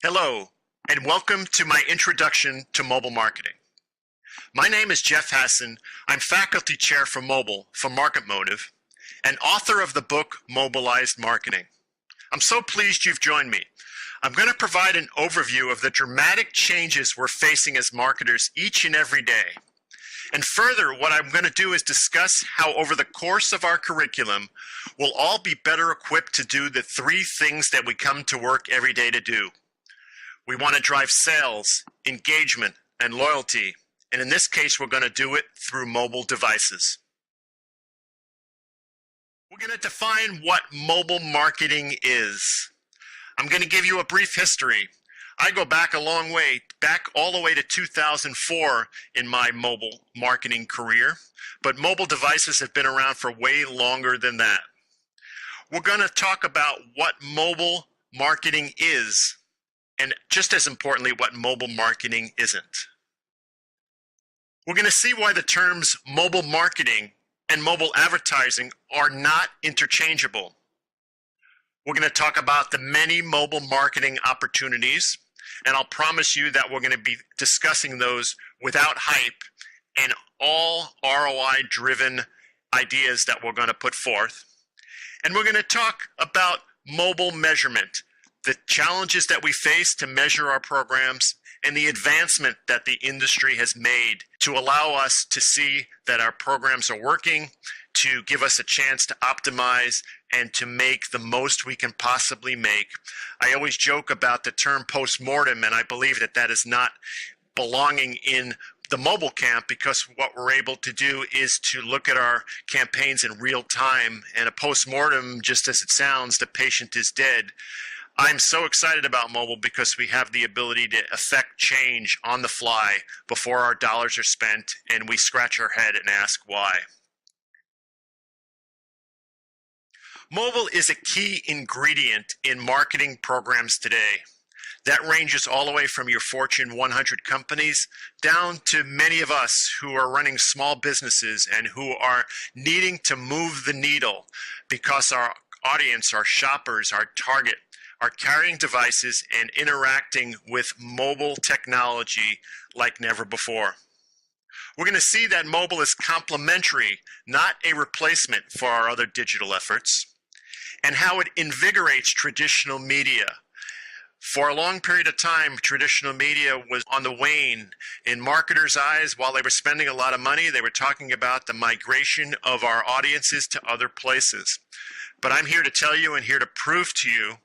Hello, and welcome to my introduction to mobile marketing. My name is Jeff Hassan. I'm faculty chair for mobile from Market Motive and author of the book Mobilized Marketing. I'm so pleased you've joined me. I'm going to provide an overview of the dramatic changes we're facing as marketers each and every day. And further, what I'm going to do is discuss how over the course of our curriculum, we'll all be better equipped to do the three things that we come to work every day to do. We want to drive sales, engagement, and loyalty. And in this case, we're going to do it through mobile devices. We're going to define what mobile marketing is. I'm going to give you a brief history. I go back a long way, back all the way to 2004 in my mobile marketing career, but mobile devices have been around for way longer than that. We're going to talk about what mobile marketing is, and just as importantly, what mobile marketing isn't. We're going to see why the terms mobile marketing and mobile advertising are not interchangeable. We're going to talk about the many mobile marketing opportunities, and I'll promise you that we're going to be discussing those without hype and all ROI-driven ideas that we're going to put forth. And we're going to talk about mobile measurement, the challenges that we face to measure our programs, and the advancement that the industry has made to allow us to see that our programs are working, to give us a chance to optimize and to make the most we can possibly make. I always joke about the term post-mortem, and I believe that that is not belonging in the mobile camp, because what we're able to do is to look at our campaigns in real time, and a post-mortem, just as it sounds, the patient is dead. I'm so excited about mobile because we have the ability to affect change on the fly before our dollars are spent, and we scratch our head and ask why. Mobile is a key ingredient in marketing programs today. That ranges all the way from your Fortune 100 companies down to many of us who are running small businesses and who are needing to move the needle because our audience, our shoppers, our target, are carrying devices and interacting with mobile technology like never before. We're going to see that mobile is complementary, not a replacement for our other digital efforts, and how it invigorates traditional media. For a long period of time, traditional media was on the wane. In marketers' eyes, while they were spending a lot of money, they were talking about the migration of our audiences to other places. But I'm here to tell you and here to prove to you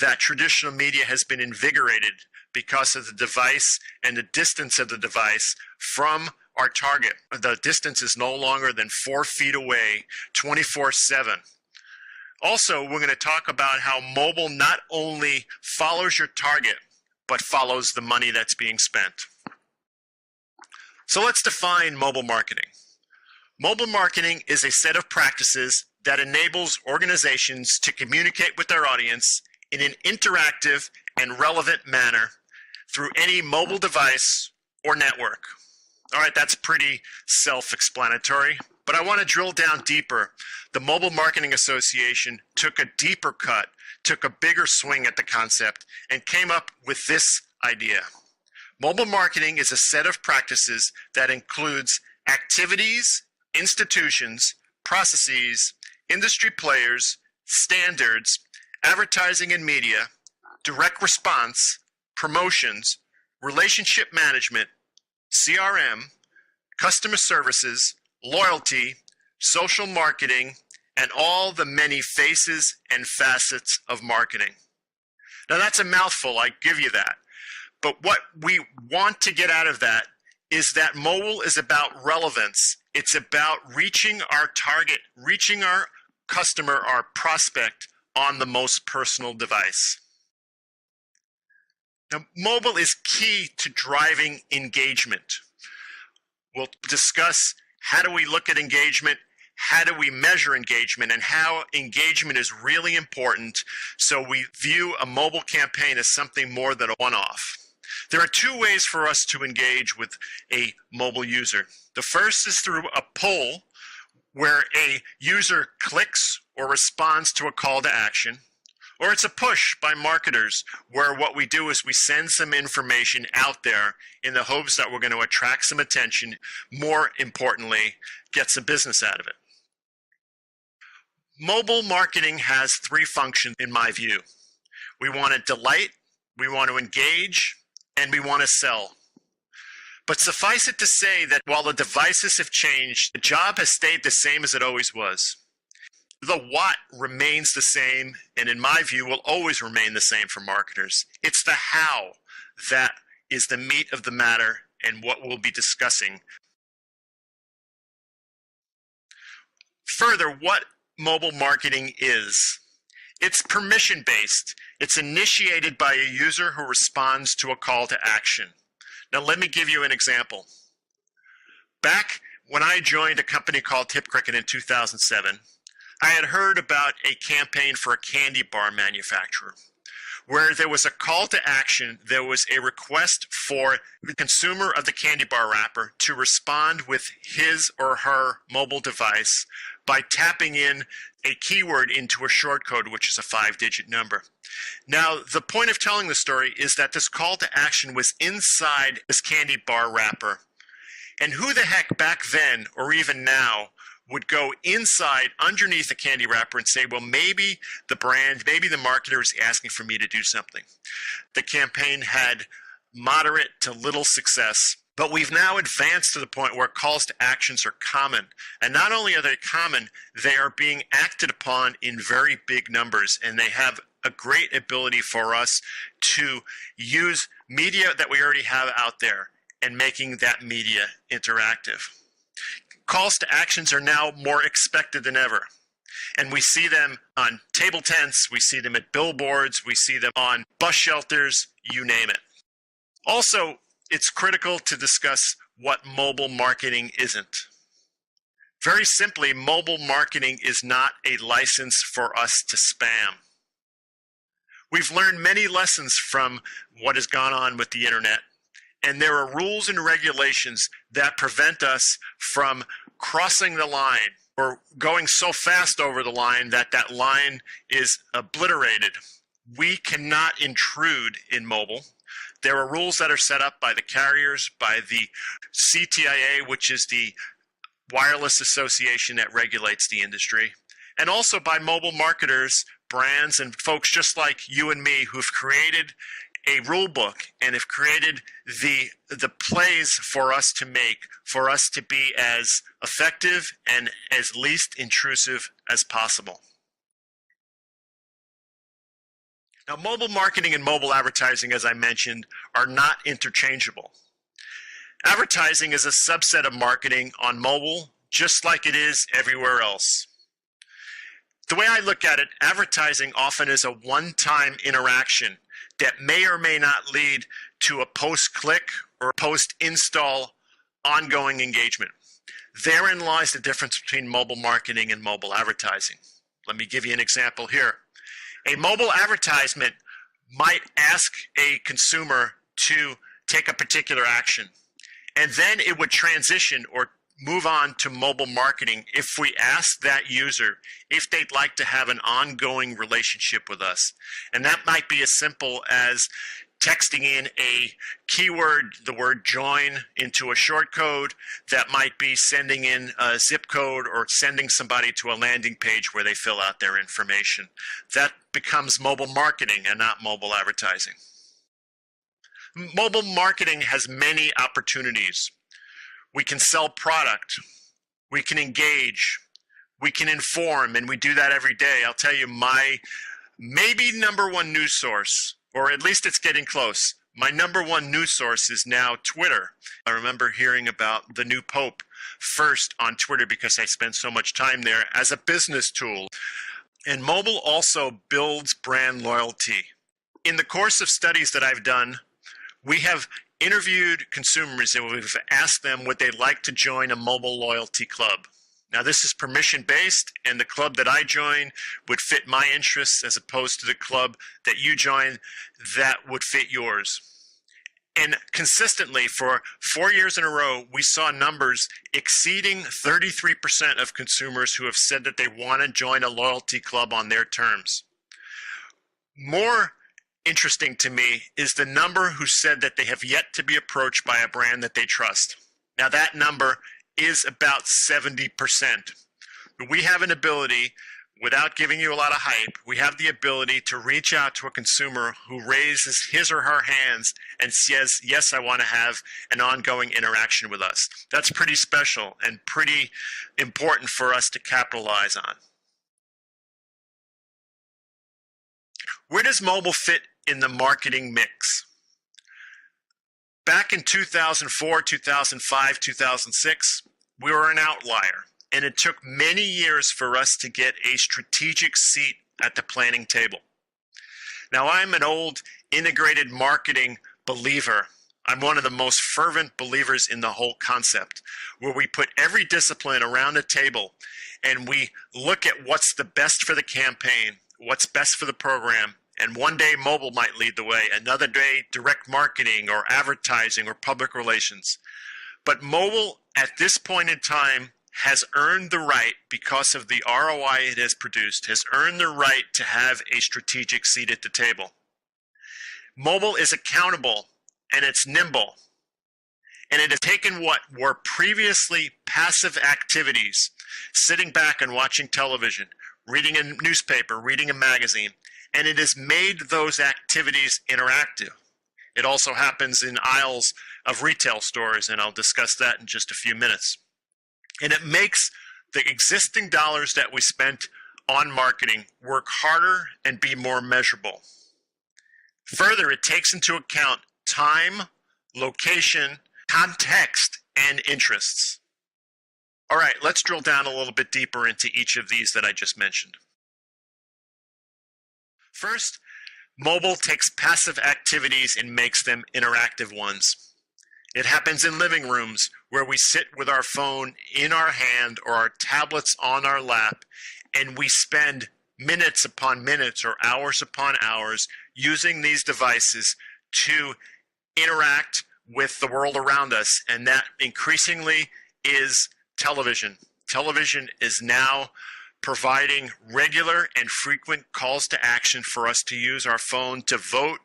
that traditional media has been invigorated because of the device and the distance of the device from our target. The distance is no longer than 4 feet away, 24/7. Also, we're going to talk about how mobile not only follows your target, but follows the money that's being spent. So let's define mobile marketing. Mobile marketing is a set of practices that enables organizations to communicate with their audience in an interactive and relevant manner through any mobile device or network. All right, that's pretty self-explanatory, but I want to drill down deeper. The Mobile Marketing Association took a deeper cut, took a bigger swing at the concept, and came up with this idea. Mobile marketing is a set of practices that includes activities, institutions, processes, industry players, standards, advertising and media, direct response, promotions, relationship management, CRM, customer services, loyalty, social marketing, and all the many faces and facets of marketing. Now that's a mouthful, I give you that. But what we want to get out of that is that mobile is about relevance. It's about reaching our target, reaching our customer, our prospect, on the most personal device. Now, mobile is key to driving engagement. We'll discuss how do we look at engagement, how do we measure engagement, and how engagement is really important, so we view a mobile campaign as something more than a one-off. There are two ways for us to engage with a mobile user. The first is through a poll where a user clicks or responds to a call to action, Or it's a push by marketers where what we do is we send some information out there in the hopes that we're going to attract some attention, more importantly, get some business out of it. Mobile marketing has three functions in my view. We want to delight, we want to engage, and we want to sell. But suffice it to say that while the devices have changed, the job has stayed the same as it always was. The what remains the same, and in my view, will always remain the same for marketers. It's the how that is the meat of the matter and what we'll be discussing. Further, what mobile marketing is. It's permission-based. It's initiated by a user who responds to a call to action. Now, let me give you an example. Back when I joined a company called Tip Cricket in 2007, I had heard about a campaign for a candy bar manufacturer where there was a call to action. There was a request for the consumer of the candy bar wrapper to respond with his or her mobile device by tapping in a keyword into a short code, which is a 5-digit number. Now, the point of telling the story is that this call to action was inside this candy bar wrapper. And who the heck back then, or even now, would go inside underneath a candy wrapper and say, well, maybe the brand, maybe the marketer is asking for me to do something. The campaign had moderate to little success, but we've now advanced to the point where calls to actions are common. And not only are they common, they are being acted upon in very big numbers, and they have a great ability for us to use media that we already have out there and making that media interactive. Calls to actions are now more expected than ever. And we see them on table tents, we see them at billboards, we see them on bus shelters, you name it. Also, it's critical to discuss what mobile marketing isn't. Very simply, mobile marketing is not a license for us to spam. We've learned many lessons from what has gone on with the internet. And there are rules and regulations that prevent us from crossing the line or going so fast over the line that that line is obliterated. We cannot intrude in mobile. There are rules that are set up by the carriers, by the CTIA, which is the wireless association that regulates the industry, and also by mobile marketers, brands, and folks just like you and me who've created a rule book and have created the plays for us to make, for us to be as effective and as least intrusive as possible. Now, mobile marketing and mobile advertising, as I mentioned, are not interchangeable. Advertising is a subset of marketing on mobile, just like it is everywhere else. The way I look at it, advertising often is a one-time interaction that may or may not lead to a post-click or post-install ongoing engagement. Therein lies the difference between mobile marketing and mobile advertising. Let me give you an example here. A mobile advertisement might ask a consumer to take a particular action, and then it would transition or move on to mobile marketing if we ask that user if they'd like to have an ongoing relationship with us. And that might be as simple as texting in a keyword, the word join, into a short code. That might be sending in a zip code or sending somebody to a landing page where they fill out their information. That becomes mobile marketing and not mobile advertising. Mobile marketing has many opportunities. We can sell product, we can engage, we can inform, and we do that every day. I'll tell you, my maybe number one news source, or at least it's getting close, my number one news source is now Twitter. I remember hearing about the new Pope first on Twitter because I spent so much time there as a business tool. And mobile also builds brand loyalty. In the course of studies that I've done, we have interviewed consumers and we've asked them would they like to join a mobile loyalty club. Now, this is permission-based, and the club that I join would fit my interests as opposed to the club that you join that would fit yours. And consistently, for 4 years in a row, we saw numbers exceeding 33% of consumers who have said that they want to join a loyalty club on their terms. More interesting to me is the number who said that they have yet to be approached by a brand that they trust. Now, that number is about 70%. We have an ability, without giving you a lot of hype, we have the ability to reach out to a consumer who raises his or her hands and says, yes, I want to have an ongoing interaction with us. That's pretty special and pretty important for us to capitalize on. Where does mobile fit in the marketing mix? Back in 2004, 2005, 2006, we were an outlier, and it took many years for us to get a strategic seat at the planning table. Now, I'm an old integrated marketing believer. I'm one of the most fervent believers in the whole concept, where we put every discipline around a table and we look at what's the best for the campaign, what's best for the program, and one day mobile might lead the way, another day direct marketing or advertising or public relations. But mobile at this point in time has earned the right, because of the ROI it has produced, has earned the right to have a strategic seat at the table. Mobile is accountable and it's nimble. And it has taken what were previously passive activities, sitting back and watching television, reading a newspaper, reading a magazine, and it has made those activities interactive. It also happens in aisles of retail stores, and I'll discuss that in just a few minutes. And it makes the existing dollars that we spent on marketing work harder and be more measurable. Further, it takes into account time, location, context, and interests. All right, let's drill down a little bit deeper into each of these that I just mentioned. First, mobile takes passive activities and makes them interactive ones. It happens in living rooms where we sit with our phone in our hand or our tablets on our lap, and we spend minutes upon minutes or hours upon hours using these devices to interact with the world around us, and that increasingly is television. Television is now providing regular and frequent calls to action for us to use our phone to vote,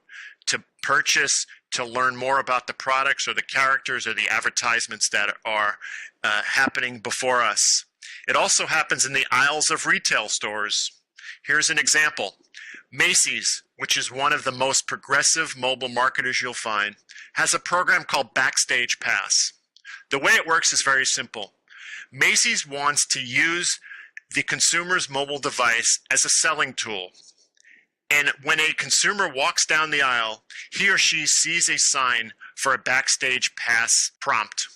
to purchase, to learn more about the products or the characters or the advertisements that are happening before us. It also happens in the aisles of retail stores. Here's an example. Macy's, which is one of the most progressive mobile marketers you'll find, has a program called Backstage Pass. The way it works is very simple. Macy's wants to use the consumer's mobile device as a selling tool. And when a consumer walks down the aisle, he or she sees a sign for a Backstage Pass prompt.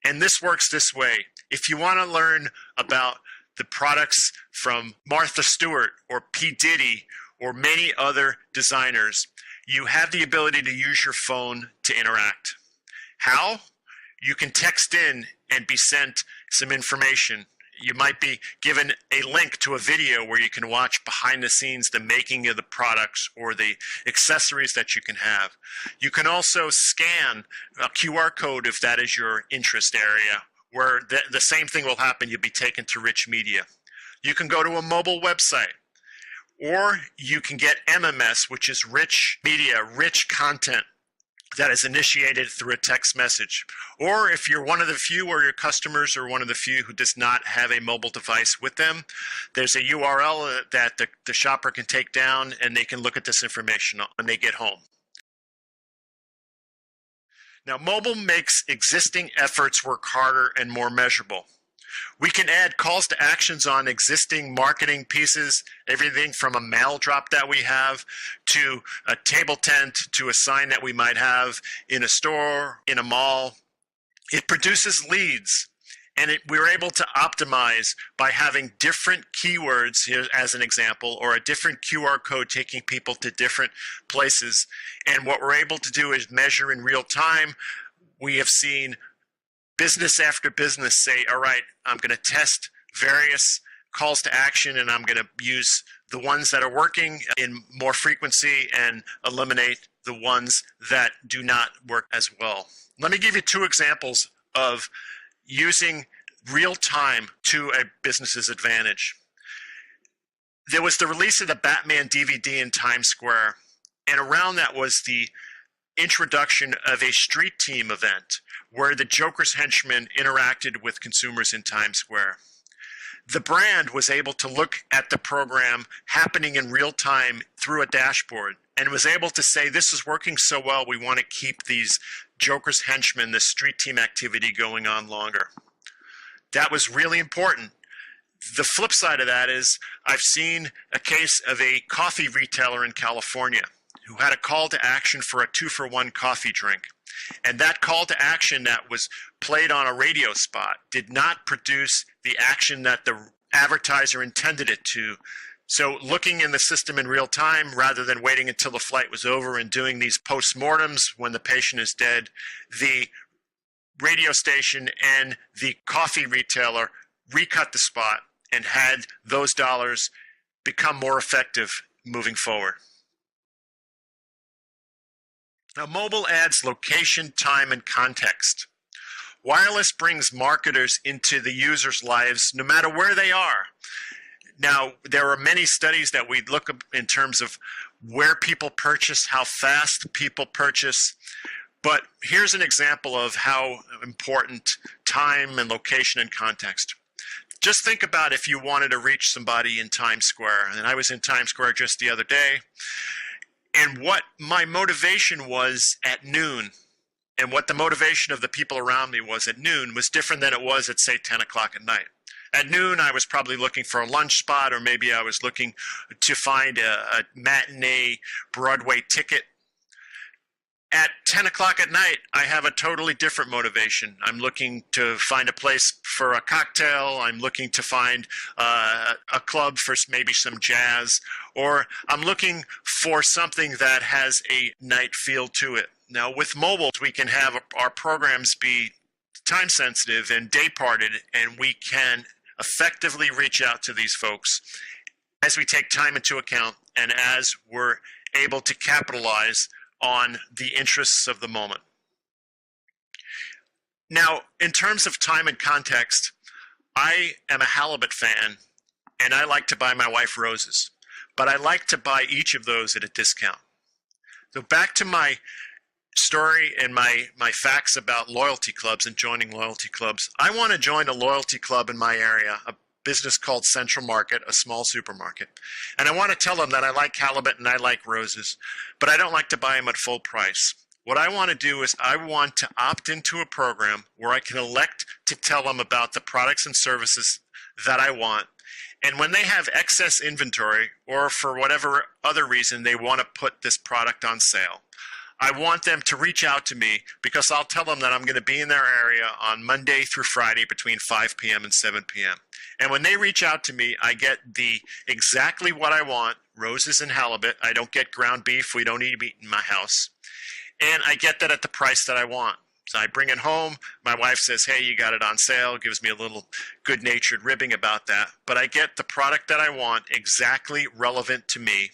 And this works this way. If you want to learn about the products from Martha Stewart or P. Diddy or many other designers, you have the ability to use your phone to interact. How? You can text in and be sent some information. You might be given a link to a video where you can watch behind the scenes the making of the products or the accessories that you can have. You can also scan a QR code if that is your interest area, where the same thing will happen. You'll be taken to rich media. You can go to a mobile website, or you can get MMS, which is rich media, rich content that is initiated through a text message. Or if you're one of the few, or your customers are one of the few who does not have a mobile device with them, there's a URL that the shopper can take down, and they can look at this information when they get home. Now, mobile makes existing efforts work harder and more measurable. We can add calls to actions on existing marketing pieces, everything from a mail drop that we have to a table tent to a sign that we might have in a store, in a mall. It produces leads, and we're able to optimize by having different keywords, here as an example, or a different QR code taking people to different places. And what we're able to do is measure in real time. We have seen business after business say, all right, I'm going to test various calls to action, and I'm going to use the ones that are working in more frequency and eliminate the ones that do not work as well. Let me give you two examples of using real time to a business's advantage. there was the release of the Batman DVD in Times Square, and around that was the introduction of a street team event where the Joker's henchmen interacted with consumers in Times Square. The brand was able to look at the program happening in real time through a dashboard and was able to say, this is working so well, we want to keep these Joker's henchmen, this street team activity going on longer. That was really important. The flip side of that is I've seen a case of a coffee retailer in California who had a call to action for a 2-for-1 coffee drink. And that call to action that was played on a radio spot did not produce the action that the advertiser intended it to. So looking in the system in real time, rather than waiting until the flight was over and doing these postmortems when the patient is dead, the radio station and the coffee retailer recut the spot and had those dollars become more effective moving forward. Now, mobile adds location, time, and context. Wireless brings marketers into the user's lives no matter where they are. Now, there are many studies that we look up in terms of where people purchase, how fast people purchase. But here's an example of how important time and location and context. Just think about if you wanted to reach somebody in Times Square. And I was in Times Square just the other day. And what my motivation was at noon, and what the motivation of the people around me was at noon, was different than it was at, say, 10 o'clock at night. At noon, I was probably looking for a lunch spot, or maybe I was looking to find a matinee Broadway ticket. At 10 o'clock at night, I have a totally different motivation. I'm looking to find a place for a cocktail. I'm looking to find a club for maybe some jazz. Or I'm looking for something that has a night feel to it. Now, with mobile, we can have our programs be time sensitive and day parted, and we can effectively reach out to these folks as we take time into account and as we're able to capitalize on the interests of the moment. Now, in terms of time and context, I am a halibut fan, and I like to buy my wife roses, but I like to buy each of those at a discount. So back to my story and my facts about loyalty clubs and joining loyalty clubs. I want to join a loyalty club in my area, a business called Central Market, a small supermarket. And I want to tell them that I like halibut and I like roses, but I don't like to buy them at full price. What I want to do is I want to opt into a program where I can elect to tell them about the products and services that I want. And when they have excess inventory, or for whatever other reason they want to put this product on sale, I want them to reach out to me, because I'll tell them that I'm going to be in their area on Monday through Friday between 5 p.m. and 7 p.m. And when they reach out to me, I get the exactly what I want, roses and halibut. I don't get ground beef. We don't eat meat in my house. And I get that at the price that I want. So I bring it home. My wife says, hey, you got it on sale. Gives me a little good-natured ribbing about that. But I get the product that I want exactly relevant to me,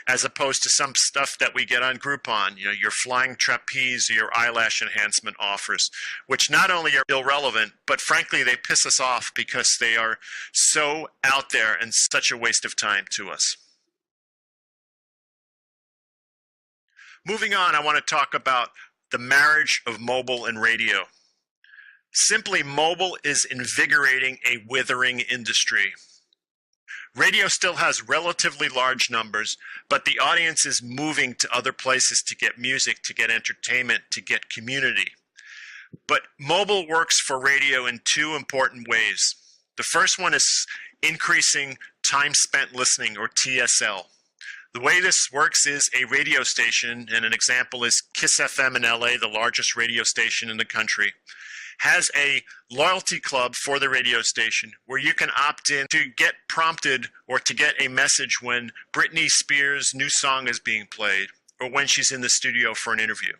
as opposed to some stuff that we get on Groupon, your flying trapeze or your eyelash enhancement offers, which not only are irrelevant, but frankly, they piss us off because they are so out there and such a waste of time to us. Moving on, I want to talk about the marriage of mobile and radio. Simply, mobile is invigorating a withering industry. Radio still has relatively large numbers, but the audience is moving to other places to get music, to get entertainment, to get community. But mobile works for radio in two important ways. The first one is increasing time spent listening, or TSL. The way this works is a radio station, and an example is KISS FM in LA, the largest radio station in the country, has a loyalty club for the radio station where you can opt in to get prompted or to get a message when Britney Spears' new song is being played, or when she's in the studio for an interview.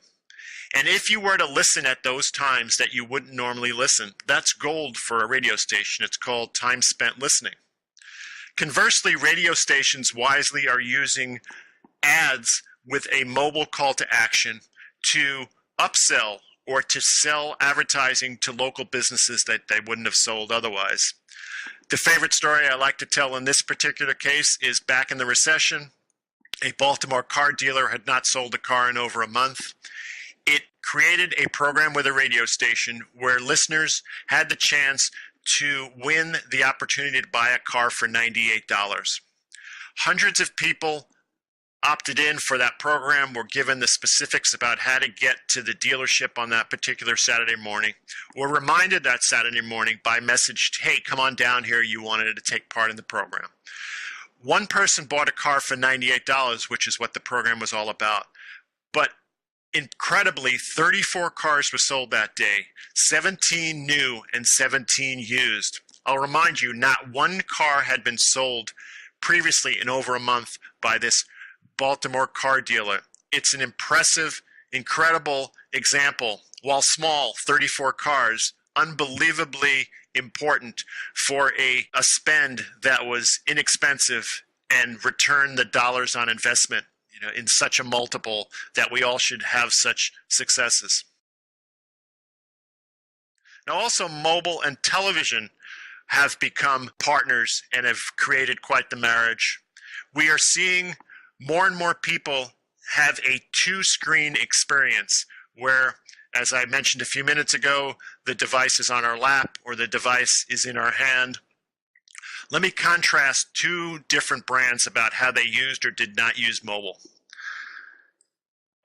And if you were to listen at those times that you wouldn't normally listen, that's gold for a radio station. It's called time spent listening. Conversely, radio stations wisely are using ads with a mobile call to action to upsell or to sell advertising to local businesses that they wouldn't have sold otherwise. The favorite story I like to tell in this particular case is back in the recession, a Baltimore car dealer had not sold a car in over a month. It created a program with a radio station where listeners had the chance to win the opportunity to buy a car for $98. Hundreds of people opted in for that program, were given the specifics about how to get to the dealership on that particular Saturday morning, were reminded that Saturday morning by message, hey, come on down here, you wanted to take part in the program. One person bought a car for $98, which is what the program was all about. But incredibly, 34 cars were sold that day, 17 new and 17 used. I'll remind you, not one car had been sold previously in over a month by this Baltimore car dealer. It's an impressive, incredible example. While small, 34 cars, unbelievably important for a spend that was inexpensive and return the dollars on investment, in such a multiple that we all should have such successes. Now also, mobile and television have become partners and have created quite the marriage. We are seeing more and more people have a two-screen experience where, as I mentioned a few minutes ago, the device is on our lap or the device is in our hand. Let me contrast two different brands about how they used or did not use mobile.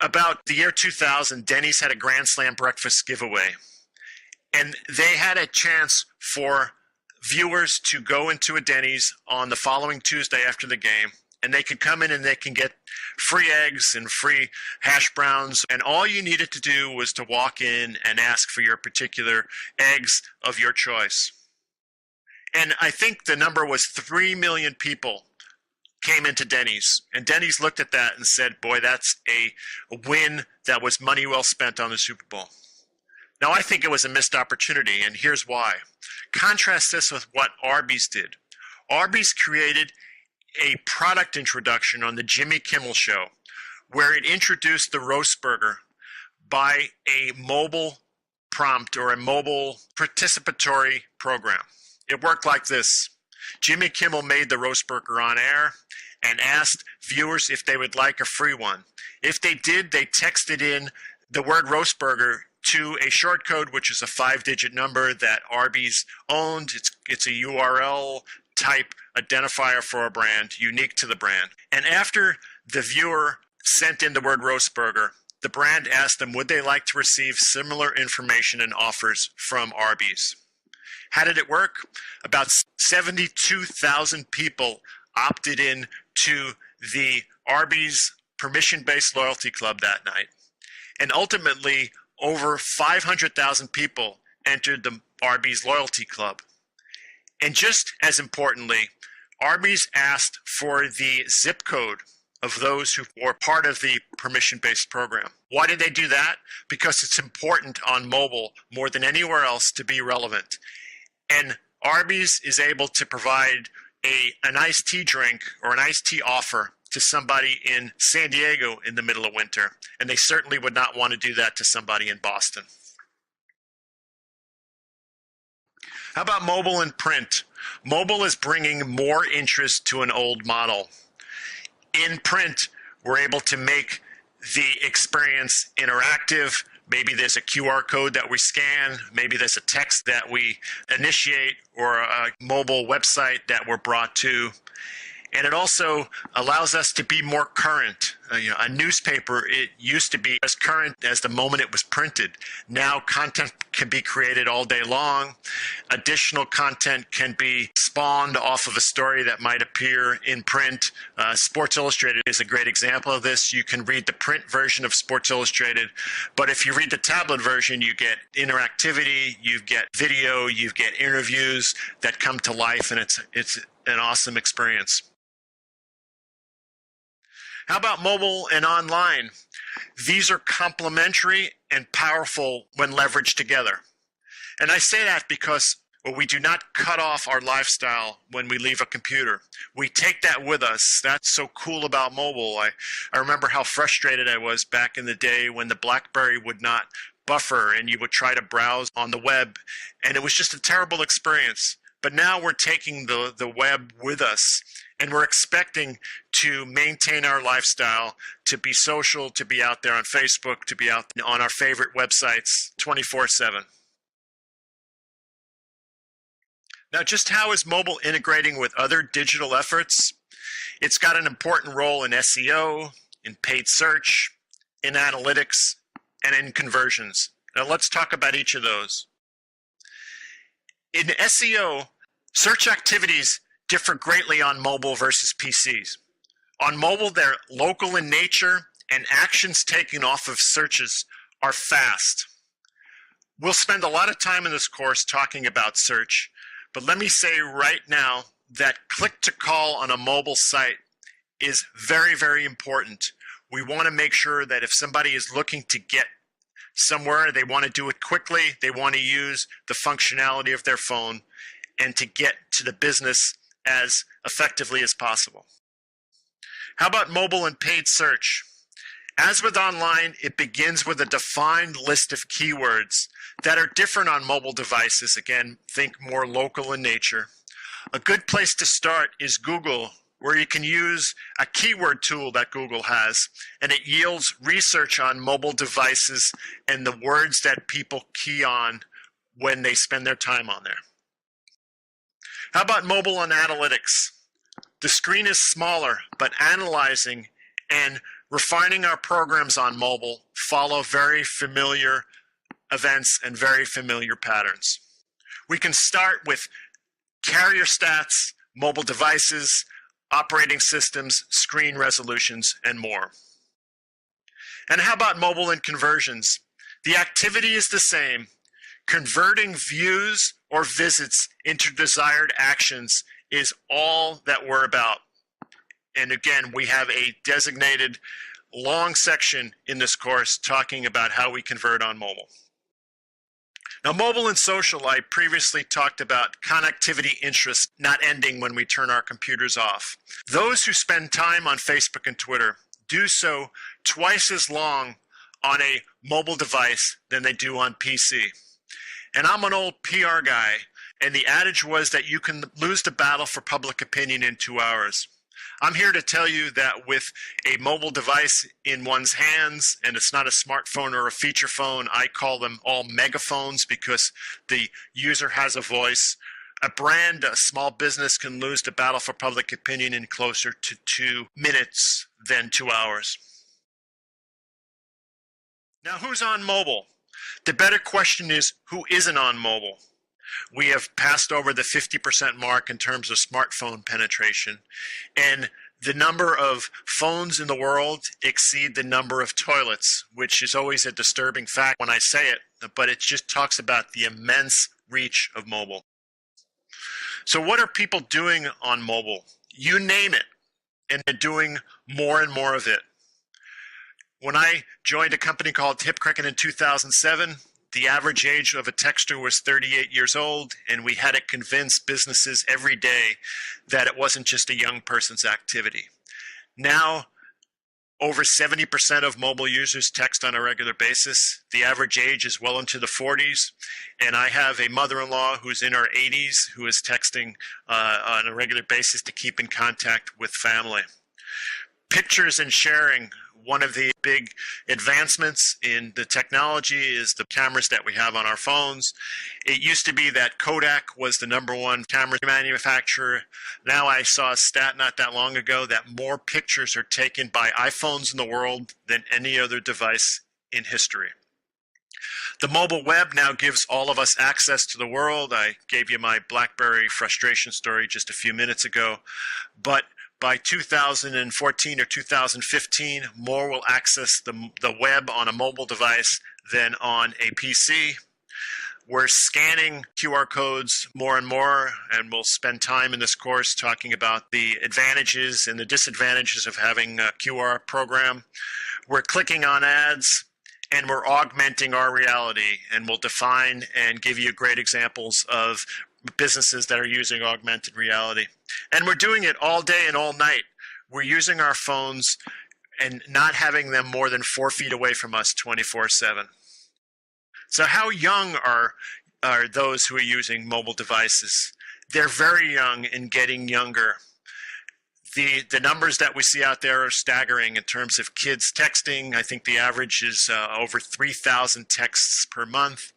About the year 2000, Denny's had a Grand Slam breakfast giveaway. And they had a chance for viewers to go into a Denny's on the following Tuesday after the game, and they could come in and they can get free eggs and free hash browns, and all you needed to do was to walk in and ask for your particular eggs of your choice. And I think the number was 3 million people came into Denny's, and Denny's looked at that and said, boy, that's a win that was money well spent on the Super Bowl. Now, I think it was a missed opportunity, and here's why. Contrast this with what Arby's did. Arby's created a product introduction on the Jimmy Kimmel Show where it introduced the roast burger by a mobile prompt or a mobile participatory program. It worked like this. Jimmy Kimmel made the roast burger on air and asked viewers if they would like a free one. If they did, they texted in the word roast burger to a short code, which is a 5-digit number that Arby's owned. It's a URL type identifier for a brand, unique to the brand. And after the viewer sent in the word roast burger, the brand asked them would they like to receive similar information and offers from Arby's. How did it work? About 72,000 people opted in to the Arby's permission-based loyalty club that night. And ultimately, over 500,000 people entered the Arby's loyalty club. And just as importantly, Arby's asked for the zip code of those who were part of the permission-based program. Why did they do that? Because it's important on mobile more than anywhere else to be relevant. And Arby's is able to provide an iced tea drink or an iced tea offer to somebody in San Diego in the middle of winter. And they certainly would not want to do that to somebody in Boston. How about mobile and print? Mobile is bringing more interest to an old model. In print, we're able to make the experience interactive. Maybe there's a QR code that we scan. Maybe there's a text that we initiate or a mobile website that we're brought to. And it also allows us to be more current. A newspaper, it used to be as current as the moment it was printed. Now content can be created all day long. Additional content can be spawned off of a story that might appear in print. Sports Illustrated is a great example of this. You can read the print version of Sports Illustrated, but if you read the tablet version, you get interactivity, you get video, you get interviews that come to life, and it's an awesome experience. How about mobile and online? These are complementary and powerful when leveraged together. And I say that because we do not cut off our lifestyle when we leave a computer. We take that with us. That's so cool about mobile. I remember how frustrated I was back in the day when the BlackBerry would not buffer and you would try to browse on the web, and it was just a terrible experience. But now we're taking the web with us, and we're expecting to maintain our lifestyle, to be social, to be out there on Facebook, to be out on our favorite websites 24/7. Now, just how is mobile integrating with other digital efforts? It's got an important role in SEO, in paid search, in analytics, and in conversions. Now, let's talk about each of those. In SEO, search activities differ greatly on mobile versus PCs. On mobile, they're local in nature, and actions taken off of searches are fast. We'll spend a lot of time in this course talking about search, but let me say right now that click to call on a mobile site is very, very important. We want to make sure that if somebody is looking to get somewhere, they want to do it quickly, they want to use the functionality of their phone, and to get to the business as effectively as possible. How about mobile and paid search? As with online, it begins with a defined list of keywords that are different on mobile devices. Again, think more local in nature. A good place to start is Google, where you can use a keyword tool that Google has, and it yields research on mobile devices and the words that people key on when they spend their time on there. How about mobile and analytics? The screen is smaller, but analyzing and refining our programs on mobile follow very familiar events and very familiar patterns. We can start with carrier stats, mobile devices, operating systems, screen resolutions, and more. And how about mobile and conversions? The activity is the same. Converting views or visits into desired actions is all that we're about. And again, we have a designated long section in this course talking about how we convert on mobile. Now, mobile and social, I previously talked about connectivity interest not ending when we turn our computers off. Those who spend time on Facebook and Twitter do so twice as long on a mobile device than they do on PC. And I'm an old PR guy, and the adage was that you can lose the battle for public opinion in 2 hours. I'm here to tell you that with a mobile device in one's hands, and it's not a smartphone or a feature phone, I call them all megaphones because the user has a voice. A brand, a small business can lose the battle for public opinion in closer to 2 minutes than 2 hours. Now, who's on mobile? The better question is, who isn't on mobile? We have passed over the 50% mark in terms of smartphone penetration, and the number of phones in the world exceed the number of toilets, which is always a disturbing fact when I say it, but it just talks about the immense reach of mobile. So what are people doing on mobile? You name it, and they're doing more and more of it. When I joined a company called HipCricket in 2007, the average age of a texter was 38 years old, and we had to convince businesses every day that it wasn't just a young person's activity. Now, over 70% of mobile users text on a regular basis. The average age is well into the 40s, and I have a mother-in-law who's in her 80s who is texting on a regular basis to keep in contact with family. Pictures and sharing. One of the big advancements in the technology is the cameras that we have on our phones. It used to be that Kodak was the #1 camera manufacturer. Now I saw a stat not that long ago that more pictures are taken by iPhones in the world than any other device in history. The mobile web now gives all of us access to the world. I gave you my BlackBerry frustration story just a few minutes ago, but by 2014 or 2015, more will access the web on a mobile device than on a PC. We're scanning QR codes more and more, and we'll spend time in this course talking about the advantages and the disadvantages of having a QR program. We're clicking on ads, and we're augmenting our reality, and we'll define and give you great examples of businesses that are using augmented reality. And we're doing it all day and all night. We're using our phones and not having them more than 4 feet away from us 24/7. So how young are those who are using mobile devices? They're very young and getting younger. The numbers that we see out there are staggering in terms of kids texting. I think the average is over 3,000 texts per month.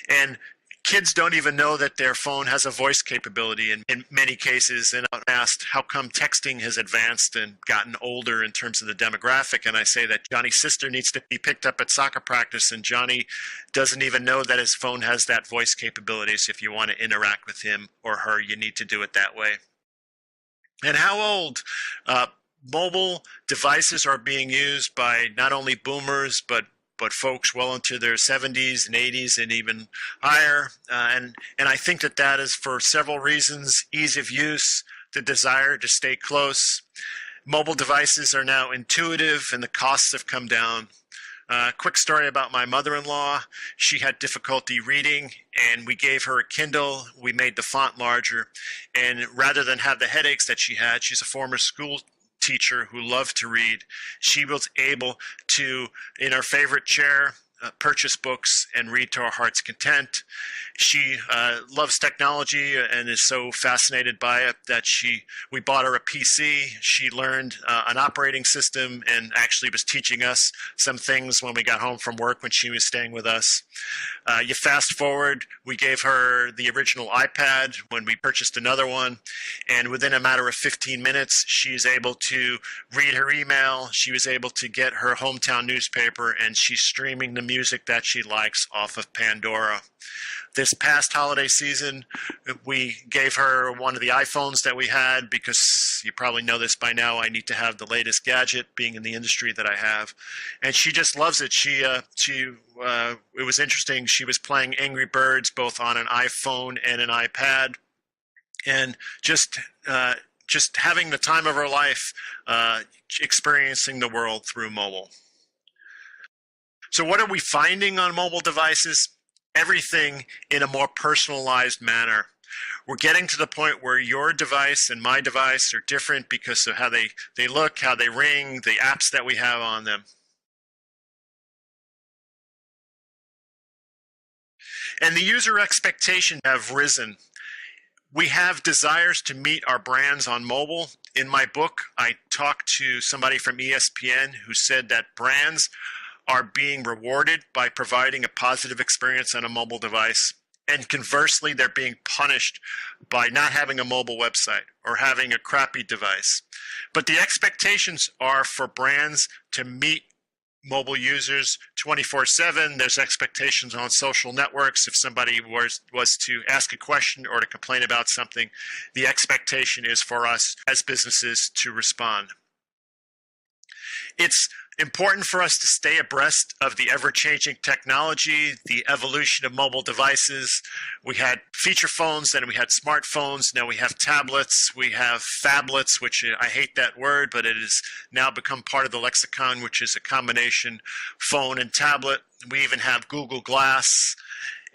And kids don't even know that their phone has a voice capability in many cases. And I'm asked how come texting has advanced and gotten older in terms of the demographic. And I say that Johnny's sister needs to be picked up at soccer practice, and Johnny doesn't even know that his phone has that voice capability. So if you want to interact with him or her, you need to do it that way. And how old? Mobile devices are being used by not only boomers, but folks well into their 70s and 80s and even higher. And I think that is for several reasons: ease of use, the desire to stay close. Mobile devices are now intuitive and the costs have come down. Quick story about my mother-in-law. She had difficulty reading, and we gave her a Kindle. We made the font larger, and rather than have the headaches that she had, she's a former school teacher who loved to read. She was able to, in her favorite chair, purchase books and read to her heart's content. She loves technology and is so fascinated by it that we bought her a PC. She learned an operating system and actually was teaching us some things when we got home from work when she was staying with us. You fast forward, we gave her the original iPad when we purchased another one, and within a matter of 15 minutes, she's able to read her email. She was able to get her hometown newspaper, and she's streaming the music that she likes off of Pandora. This past holiday season, we gave her one of the iPhones that we had because you probably know this by now. I need to have the latest gadget, being in the industry that I have, and she just loves it. It was interesting. She was playing Angry Birds both on an iPhone and an iPad, and just having the time of her life, experiencing the world through mobile. So what are we finding on mobile devices? Everything in a more personalized manner. We're getting to the point where your device and my device are different because of how they look, how they ring, the apps that we have on them. And the user expectations have risen. We have desires to meet our brands on mobile. In my book, I talked to somebody from ESPN who said that brands are being rewarded by providing a positive experience on a mobile device. And conversely, they're being punished by not having a mobile website or having a crappy device. But the expectations are for brands to meet mobile users 24/7. There's expectations on social networks. If somebody was to ask a question or to complain about something, the expectation is for us as businesses to respond. It's important for us to stay abreast of the ever-changing technology, the evolution of mobile devices. We had feature phones, then we had smartphones, now we have tablets, we have phablets, which I hate that word, but it has now become part of the lexicon, which is a combination phone and tablet. We even have Google Glass.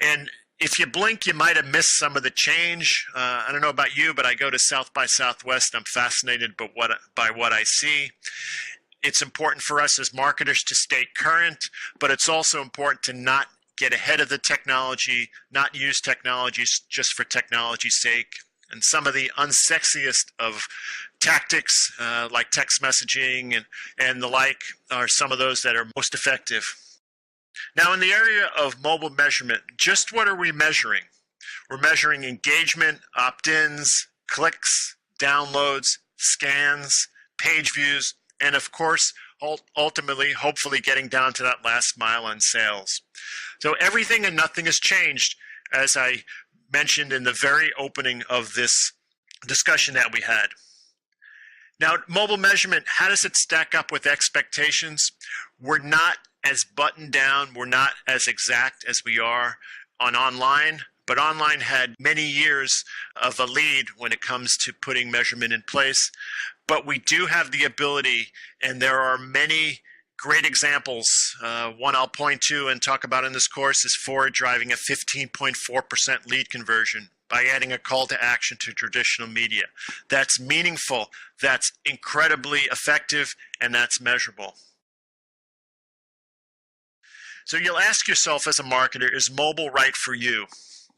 And if you blink, you might have missed some of the change. I don't know about you, but I go to South by Southwest. I'm fascinated by what I see. It's important for us as marketers to stay current, but it's also important to not get ahead of the technology, not use technologies just for technology's sake. And some of the unsexiest of tactics, like text messaging and the like, are some of those that are most effective. Now, in the area of mobile measurement, just what are we measuring? We're measuring engagement, opt-ins, clicks, downloads, scans, page views, and of course, ultimately, hopefully getting down to that last mile on sales. So everything and nothing has changed, as I mentioned in the very opening of this discussion that we had. Now, mobile measurement, how does it stack up with expectations? We're not as buttoned down, we're not as exact as we are on online, but online had many years of a lead when it comes to putting measurement in place. But we do have the ability, and there are many great examples. One I'll point to and talk about in this course is Ford driving a 15.4% lead conversion by adding a call to action to traditional media. That's meaningful, that's incredibly effective, and that's measurable. So you'll ask yourself as a marketer, is mobile right for you?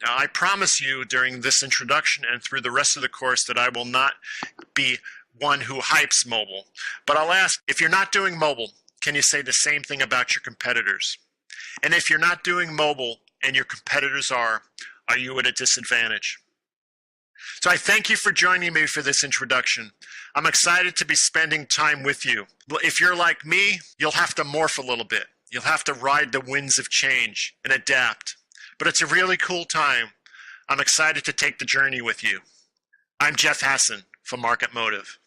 Now, I promise you during this introduction and through the rest of the course that I will not be one who hypes mobile. But I'll ask, if you're not doing mobile, can you say the same thing about your competitors? And if you're not doing mobile and your competitors are you at a disadvantage? So I thank you for joining me for this introduction. I'm excited to be spending time with you. If you're like me, you'll have to morph a little bit. You'll have to ride the winds of change and adapt. But it's a really cool time. I'm excited to take the journey with you. I'm Jeff Hassan from Market Motive.